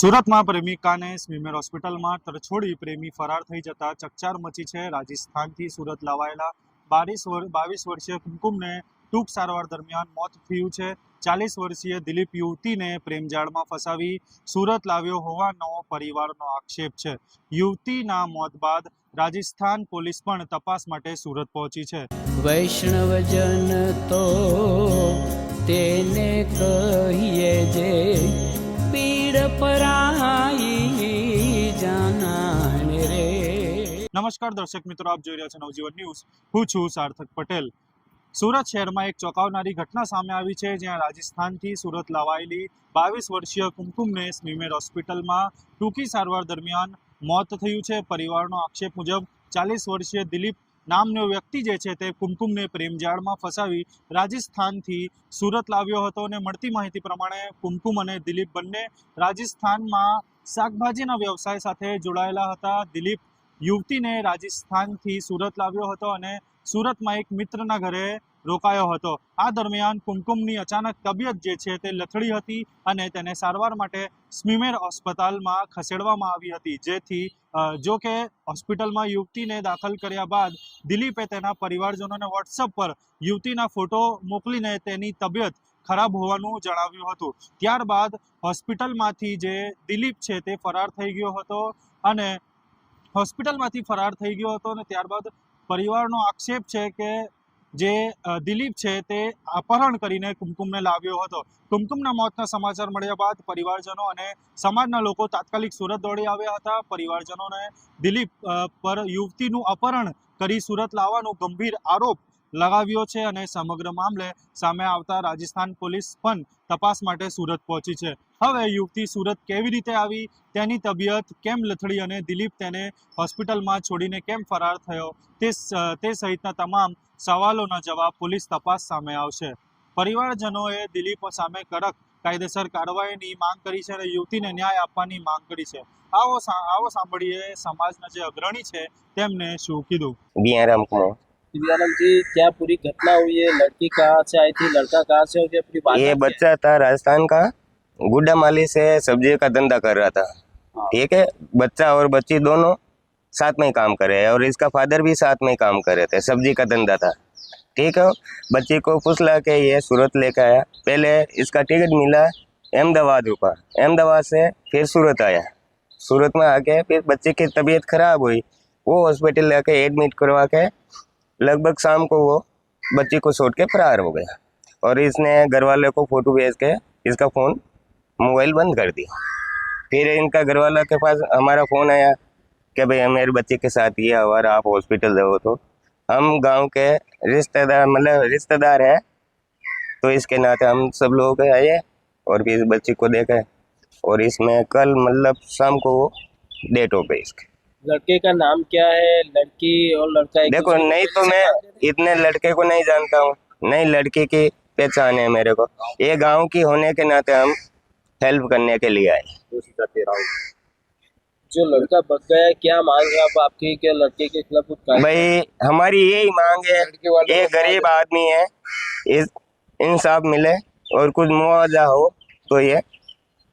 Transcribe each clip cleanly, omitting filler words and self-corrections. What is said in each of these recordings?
સુરતમાં પ્રેમિકાને સ્મીમેર હોસ્પિટલમાં તરછોડી પ્રેમી ફરાર થઈ જતા ચકચાર મચી છે। રાજસ્થાનથી સુરત લાવાયેલા 22 વર્ષીય કુમકુમને ટૂંક સારવાર દરમિયાન મોત થયું છે। 40 વર્ષીય દિલીપ યુવતીને પ્રેમજાળમાં ફસાવી સુરત લાવ્યો હોવાનો પરિવારનો આક્ષેપ છે। યુવતીના મોત બાદ રાજસ્થાન પોલીસ પણ તપાસ માટે સુરત પહોંચી છે। વૈષ્ણવજન તો તેને કહીએ જે પીડ પરાઈ જાનાને રે। નમસ્કાર દર્શક મિત્રો, આપ જોઈ રહ્યા છો નવજીવન ન્યૂઝ। હું છું સાર્થક પટેલ। સુરત શહેરમાં એક ચોંકાવનારી ઘટના સામે આવી છે, જ્યાં રાજસ્થાનથી સુરત લાવાયેલી 22 વર્ષીય કુમકુમને સ્મીમેર હોસ્પિટલમાં ટૂંકી સારવાર દરમિયાન મોત થયું છે। પરિવારનો આક્ષેપ મુજબ 40 વર્ષીય દિલીપ નામનો વ્યક્તિ જે છે તે કુમકુમને પ્રેમજાળમાં ફસાવી રાજસ્થાનથી સુરત લાવ્યો હતો અને મળતી માહિતી પ્રમાણે કુમકુમ અને દિલીપ બંને રાજસ્થાનમાં શાકભાજીના વ્યવસાય સાથે જોડાયેલા હતા। દિલીપ યુવતીને રાજસ્થાનથી સુરત લાવ્યો હતો અને સુરતમાં એક મિત્રના ઘરે રોકાયો હતો। આ દરમિયાન કુમકુમની અચાનક તબિયત જે છે તે લથડી હતી અને તેને સારવાર માટે સ્મીમેર હોસ્પિટલમાં ખસેડવામાં આવી હતી, જેથી જો કે હોસ્પિટલમાં યુવતીને દાખલ કર્યા બાદ દિલીપે તેના પરિવારજનોને વોટ્સઅપ પર યુવતીના ફોટો મોકલીને તેની તબિયત ખરાબ હોવાનું જણાવ્યું હતું। ત્યારબાદ હોસ્પિટલમાંથી જે દિલીપ છે તે ફરાર થઈ ગયો હતો અને ત્યારબાદ પરિવારનો આક્ષેપ છે કે જે દિલીપ છે તે અપહરણ કરીને કુમકુમને લાવ્યો હતો। કુમકુમના મોતના સમાચાર મળ્યા બાદ પરિવારજનો અને સમાજના લોકો તાત્કાલિક સુરત દોડી આવ્યા હતા। પરિવારજનોને દિલીપ પર યુવતીનું અપહરણ કરી સુરત લાવવાનો ગંભીર આરોપ લગાવ્યો છે અને સમગ્ર મામલે સામે આવતા રાજસ્થાન પોલીસ પણ તપાસ માટે સુરત પહોંચી છે। હવે યુવતી સુરત કેવી રીતે આવી, તેની તબિયત કેમ લથડી અને દિલીપ તેને હોસ્પિટલમાં છોડીને કેમ ફરાર થયો, તે સહિતના તમામ સવાલોના જવાબ પોલીસ તપાસ સામે આવશે। પરિવારજનોએ દિલીપ સામે કડક કાયદેસર કાર્યવાહીની માંગ કરી છે અને યુવતીને ન્યાય આપવાની માંગ કરી છે। આવો સાંભળીએ સમાજના જે અગ્રણી છે તેમને શું કીધું। बियाराम कुमार। दिव्यानंद जी, क्या पूरी घटना हुई है? लड़की कहाँ से आई थी, लड़का कहाँ से, और ये पूरी बात ये बच्चा था राजस्थान का, गुड्डा माली से सब्जी का धंधा कर रहा था। ठीक है, बच्चा और बच्ची दोनों साथ में ही काम कर रहे हैं और इसका फादर भी साथ में ही काम कर रहे थे। सब्जी का धंधा था। ठीक है, बच्ची को फुसला के ये सूरत लेकर आया। पहले इसका टिकट मिला अहमदाबाद रुका, अहमदाबाद से फिर सूरत आया। सूरत में आके फिर बच्चे की तबीयत खराब हुई, वो हॉस्पिटल लेके एडमिट करवा के लगभग शाम को वो बच्ची को छोड़ के फरार हो गया और इसने घर वाले को फोटो भेज के इसका फ़ोन मोबाइल बंद कर दिया। फिर इनका घर वाला के पास हमारा फ़ोन आया कि भाई मेरे बच्चे के साथ ये हुआ, आप हॉस्पिटल जाओ। तो हम गांव के रिश्तेदार है, तो इसके नाते हम सब लोग आए और फिर बच्ची को देखा और इसमें कल मतलब शाम को वो डेट हो गई इसकी। लड़के का नाम क्या है? लड़की और लड़का एक देखो, नहीं तो मैं इतने लड़के को नहीं जानता हूँ, नहीं लड़की की पहचान है मेरे को। ये गांव की होने के नाते हम हेल्प करने के लिए आए। जो लड़का बच गया है, क्या मांग है आप आपकी, क्या लड़के के खिलाफ कुछ कार्रवाई? भाई हमारी यही मांग है, ये गरीब आदमी है, इंसाफ मिले और कुछ मुआवजा हो। तो ये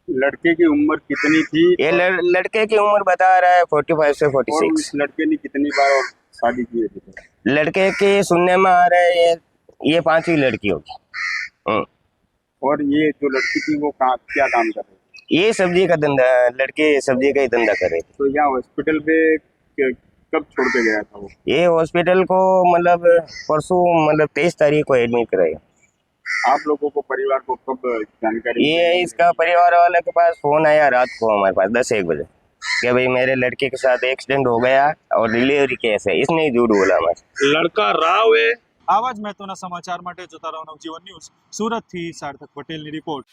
लड़के की उम्र कितनी थी? ये लड़के की उम्र बता रहा है 45 से और 46। उस लड़के ने कितनी बार और शादी की है? लड़के के सुनने में आ रहा है ये 5वीं लड़की होगी। और ये जो लड़की थी वो क्या काम कर रही थी? ये सब्जी का धंधा, लड़के सब्जी का ही धंधा कर रहे थे। तो यहाँ हॉस्पिटल पे कब छोड़ के गया था वो? ये हॉस्पिटल को मतलब परसों मतलब 23 तारीख को एडमिट कराया। आप लोगों को परिवार को कब जानकारी? ये इसका परिवार वाले के पास फोन आया रात को हमारे पास 10-1 बजे कि भाई मेरे लड़के के साथ एक्सीडेंट हो गया और डिलीवरी केस है। इसने ही झूठ बोला हमारे। લડકા રાવ એ આવા જ મહત્વના સમાચાર માટે જોતા રહો નવજીવન ન્યૂઝ। સુરતથી સાર્થક પટેલની રિપોર્ટ।